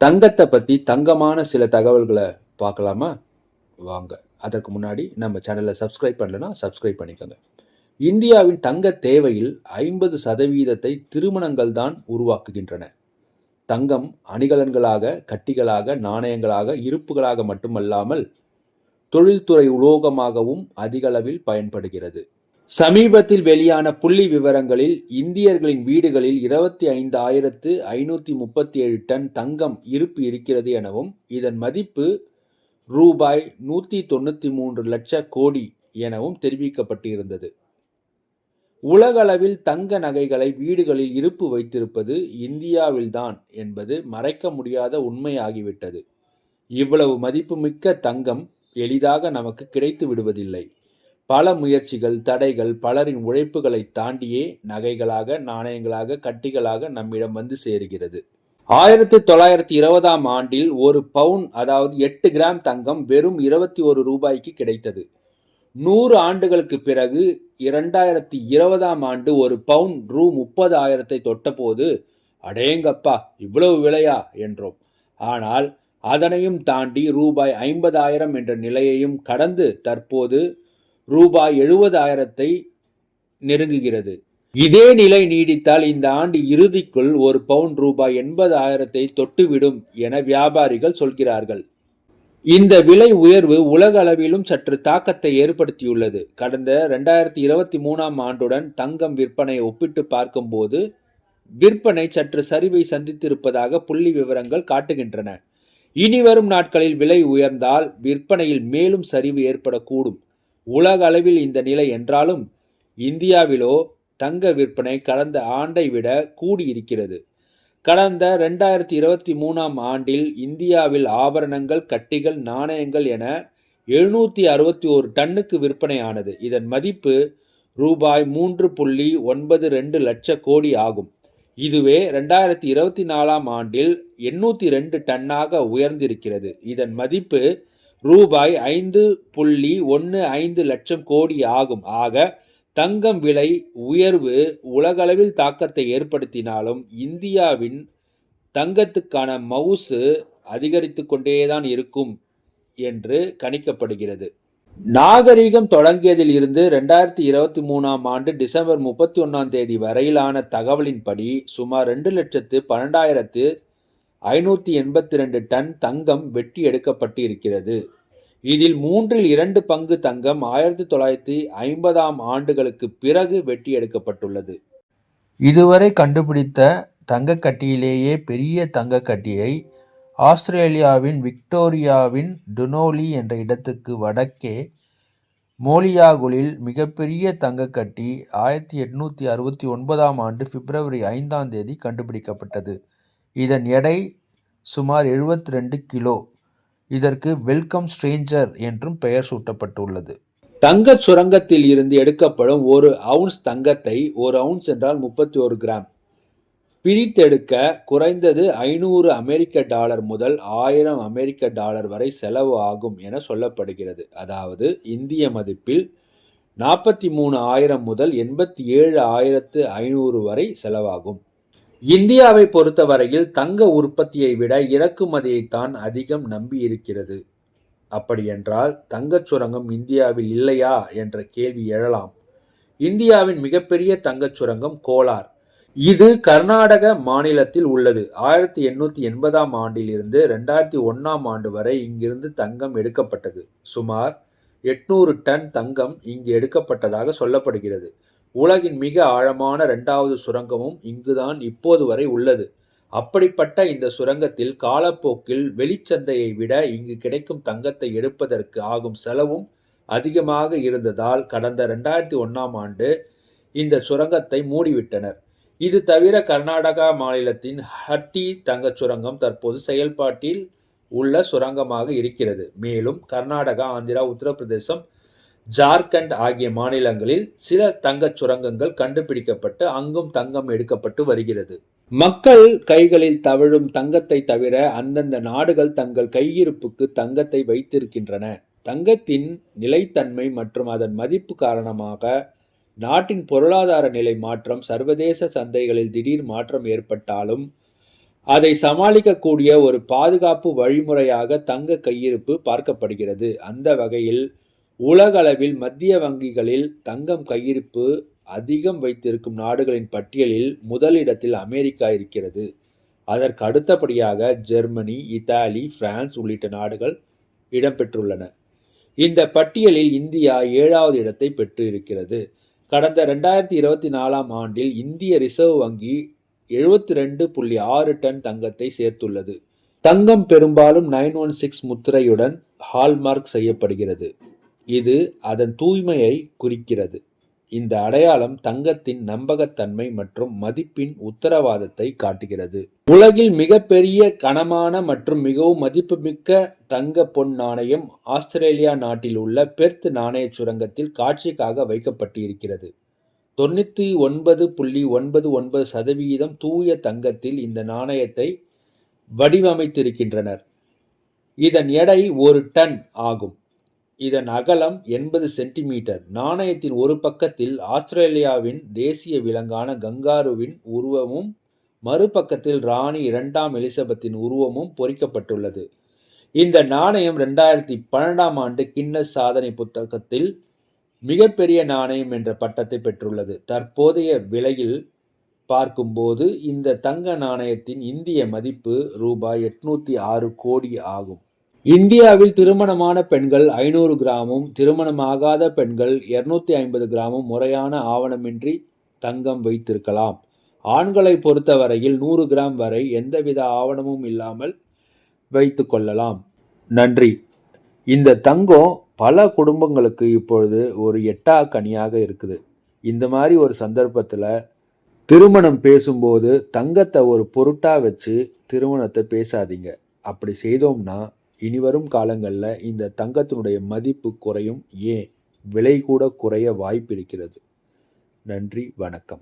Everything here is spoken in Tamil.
தங்கத்தை பற்றி தங்கமான சில தகவல்களை பார்க்கலாமா? வாங்க. அதற்கு முன்னாடி நம்ம சேனலை சப்ஸ்கிரைப் பண்ணலைன்னா சப்ஸ்கிரைப் பண்ணிக்கோங்க. இந்தியாவின் தங்க தேவையில் 50% திருமணங்கள் தான் உருவாக்குகின்றன. தங்கம் அணிகலன்களாக, கட்டிகளாக, நாணயங்களாக, இருப்புகளாக மட்டுமல்லாமல் தொழில்துறை உலோகமாகவும் அதிகளவில் பயன்படுகிறது. சமீபத்தில் வெளியான புள்ளி விவரங்களில் இந்தியர்களின் வீடுகளில் 25,537 டன் தங்கம் இருப்பு இருக்கிறது எனவும், இதன் மதிப்பு ரூபாய் 193 லட்ச கோடி எனவும் தெரிவிக்கப்பட்டிருந்தது. உலகளவில் தங்க நகைகளை வீடுகளில் இருப்பு வைத்திருப்பது இந்தியாவில்தான் என்பது மறைக்க முடியாத உண்மையாகிவிட்டது. இவ்வளவு மதிப்புமிக்க தங்கம் எளிதாக நமக்கு கிடைத்து விடுவதில்லை. பல முயற்சிகள், தடைகள், பலரின் உழைப்புகளை தாண்டியே நகைகளாக, நாணயங்களாக, கட்டிகளாக நம்மிடம் வந்து சேருகிறது. 1920ஆம் ஆண்டில் ஒரு பவுன், அதாவது 8 கிராம் தங்கம் வெறும் 21 ரூபாய்க்கு கிடைத்தது. 100 ஆண்டுகளுக்கு பிறகு 2020ஆம் ஆண்டு ஒரு பவுன் ரூ. 30,000 தொட்டபோது, அடேங்கப்பா, இவ்வளவு விலையா என்றோம். ஆனால் அதனையும் தாண்டி ரூபாய் 50,000 என்ற நிலையையும் கடந்து தற்போது ரூபாய் 70,000 நெருங்குகிறது. இதே நிலை நீடித்தால் இந்த ஆண்டு இறுதிக்குள் ஒரு பவுன் ரூபாய் 80,000 தொட்டுவிடும் என வியாபாரிகள் சொல்கிறார்கள். இந்த விலை உயர்வு உலக அளவிலும் சற்று தாக்கத்தை ஏற்படுத்தியுள்ளது. கடந்த 2023ஆம் ஆண்டுடன் தங்கம் விற்பனை ஒப்பிட்டு பார்க்கும்போது விற்பனை சற்று சரிவை சந்தித்திருப்பதாக புள்ளி விவரங்கள் காட்டுகின்றன. இனிவரும் நாட்களில் விலை உயர்ந்தால் விற்பனையில் மேலும் சரிவு ஏற்படக்கூடும். உலக அளவில் இந்த நிலை என்றாலும் இந்தியாவிலோ தங்க விற்பனை கடந்த ஆண்டை விட கூடியிருக்கிறது. கடந்த 2023ஆம் ஆண்டில் இந்தியாவில் ஆபரணங்கள், கட்டிகள், நாணயங்கள் என 761 டன்னுக்கு விற்பனையானது. இதன் மதிப்பு ரூபாய் 3.92 லட்ச கோடி ஆகும். இதுவே 2024ஆம் ஆண்டில் 802 டன்னாக உயர்ந்திருக்கிறது. இதன் மதிப்பு ரூபாய் 5.15 லட்சம் கோடி ஆகும். ஆக தங்கம் விலை உயர்வு உலகளவில் தாக்கத்தை ஏற்படுத்தினாலும் இந்தியாவின் தங்கத்துக்கான மவுசு அதிகரித்து கொண்டேதான் இருக்கும் என்று கணிக்கப்படுகிறது. நாகரிகம் தொடங்கியதில் இருந்து 2023ஆம் ஆண்டு டிசம்பர் 31ஆம் தேதி வரையிலான தகவலின்படி சுமார் 2,12,582 டன் தங்கம் வெட்டி எடுக்கப்பட்டு இருக்கிறது. இதில் 2 பங்கு தங்கம் 1950ஆம் ஆண்டுகளுக்கு பிறகு வெட்டி எடுக்கப்பட்டுள்ளது. இதுவரை கண்டுபிடித்த தங்கக்கட்டியிலேயே பெரிய தங்கக்கட்டியை ஆஸ்திரேலியாவின் விக்டோரியாவின் டுனோலி என்ற இடத்துக்கு வடக்கே மோலியாகுலில் மிகப்பெரிய தங்கக்கட்டி 1869ஆம் ஆண்டு பிப்ரவரி 5ஆம் தேதி கண்டுபிடிக்கப்பட்டது. இதன் எடை சுமார் 72 கிலோ. இதற்கு வெல்கம் ஸ்ட்ரேஞ்சர் என்றும் பெயர் சூட்டப்பட்டுள்ளது. தங்கச் சுரங்கத்தில் இருந்து எடுக்கப்படும் 1 அவுன்ஸ் தங்கத்தை, 1 அவுன்ஸ் என்றால் 31 கிராம், பிரித்தெடுக்க குறைந்தது $500 முதல் $1000 வரை செலவு ஆகும் என சொல்லப்படுகிறது. அதாவது இந்திய மதிப்பில் 43,000 முதல் 87,500 வரை செலவாகும். இந்தியாவை பொறுத்தவரையில் தங்க உற்பத்தியை விட இறக்குமதியைத்தான் அதிகம் நம்பி இருக்கிறது. அப்படியென்றால் தங்கச் சுரங்கம் இந்தியாவில் இல்லையா என்ற கேள்வி எழலாம். இந்தியாவின் மிகப்பெரிய தங்கச் சுரங்கம் கோலார். இது கர்நாடக மாநிலத்தில் உள்ளது. 1880ஆம் ஆண்டில் இருந்து 2001ஆம் ஆண்டு வரை இங்கிருந்து தங்கம் எடுக்கப்பட்டது. சுமார் 800 டன் தங்கம் இங்கு எடுக்கப்பட்டதாக சொல்லப்படுகிறது. உலகின் மிக ஆழமான 2வது சுரங்கமும் இங்குதான் இப்போது வரை உள்ளது. அப்படிப்பட்ட இந்த சுரங்கத்தில் காலப்போக்கில் வெளிச்சந்தையை விட இங்கு கிடைக்கும் தங்கத்தை எடுப்பதற்கு ஆகும் செலவும் அதிகமாக இருந்ததால் கடந்த 2001ஆம் ஆண்டு இந்த சுரங்கத்தை மூடிவிட்டனர். இது தவிர கர்நாடகா மாநிலத்தின் ஹட்டி தங்கச் சுரங்கம் தற்போது செயல்பாட்டில் உள்ள சுரங்கமாக இருக்கிறது. மேலும் கர்நாடகா, ஆந்திரா, உத்தரப்பிரதேசம், ஜார்க்கண்ட் ஆகிய மாநிலங்களில் சில தங்கச் சுரங்கங்கள் கண்டுபிடிக்கப்பட்டு அங்கும் தங்கம் எடுக்கப்பட்டு வருகிறது. மக்கள் கைகளில் தவழும் தங்கத்தை தவிர அந்தந்த நாடுகள் தங்கள் கையிருப்புக்கு தங்கத்தை வைத்திருக்கின்றன. தங்கத்தின் நிலைத்தன்மை மற்றும் அதன் மதிப்பு காரணமாக நாட்டின் பொருளாதார நிலை மாற்றம், சர்வதேச சந்தைகளில் திடீர் மாற்றம் ஏற்பட்டாலும் அதை சமாளிக்கக்கூடிய ஒரு பாதுகாப்பு வழிமுறையாக தங்க கையிருப்பு பார்க்கப்படுகிறது. அந்த வகையில் உலகளவில் மத்திய வங்கிகளில் தங்கம் கையிருப்பு அதிகம் வைத்திருக்கும் நாடுகளின் பட்டியலில் முதலிடத்தில் அமெரிக்கா இருக்கிறது. அதற்கு அடுத்தபடியாக ஜெர்மனி, இத்தாலி, பிரான்ஸ் உள்ளிட்ட நாடுகள் இடம்பெற்றுள்ளன. இந்த பட்டியலில் இந்தியா 7வது இடத்தை பெற்று இருக்கிறது. கடந்த 2024ஆம் ஆண்டில் இந்திய ரிசர்வ் வங்கி 72.6 டன் தங்கத்தை சேர்த்துள்ளது. தங்கம் பெரும்பாலும் 916 முத்திரையுடன் ஹால்மார்க் செய்யப்படுகிறது. இது அதன் தூய்மையை குறிக்கிறது. இந்த அடையாளம் தங்கத்தின் நம்பகத்தன்மை மற்றும் மதிப்பின் உத்தரவாதத்தை காட்டுகிறது. உலகில் மிகப்பெரிய கனமான மற்றும் மிகவும் மதிப்புமிக்க தங்க பொன் நாணயம் ஆஸ்திரேலியா நாட்டில் உள்ள பெர்த் நாணய சுரங்கத்தில் காட்சிக்காக வைக்கப்பட்டு இருக்கிறது. 99.99% தூய தங்கத்தில் இந்த நாணயத்தை வடிவமைத்திருக்கின்றனர். இதன் எடை 1 டன் ஆகும். இதன் அகலம் 80 சென்டிமீட்டர். நாணயத்தின் ஒரு பக்கத்தில் ஆஸ்திரேலியாவின் தேசிய விலங்கான கங்காருவின் உருவமும் மறுபக்கத்தில் ராணி 2ஆம் எலிசபெத்தின் உருவமும் பொறிக்கப்பட்டுள்ளது. இந்த நாணயம் 2012ஆம் ஆண்டு கின்னஸ் சாதனை புத்தகத்தில் மிகப்பெரிய நாணயம் என்ற பட்டத்தை பெற்றுள்ளது. தற்போதைய விலையில் பார்க்கும்போது இந்த தங்க நாணயத்தின் இந்திய மதிப்பு ரூபாய் 806 கோடி ஆகும். இந்தியாவில் திருமணமான பெண்கள் 500 கிராமும் திருமணமாகாத பெண்கள் 250 கிராமும் முறையான ஆவணமின்றி தங்கம் வைத்திருக்கலாம். ஆண்களை பொறுத்தவரையில் 100 கிராம் வரை எந்தவித ஆவணமும் இல்லாமல் வைத்து கொள்ளலாம். நன்றி. இந்த தங்கம் பல குடும்பங்களுக்கு இப்பொழுது ஒரு எட்டா கனியாக இருக்குது. இந்த மாதிரி ஒரு சந்தர்ப்பத்தில் திருமணம் பேசும்போது தங்கத்தை ஒரு பொருட்டா வச்சு திருமணத்தை பேசாதீங்க. அப்படி செய்தோம்னா இனிவரும் காலங்களில் இந்த தங்கத்தினுடைய மதிப்பு குறையும், ஏன் விலை கூட குறைய வாய்ப்பு இருக்கிறது. நன்றி, வணக்கம்.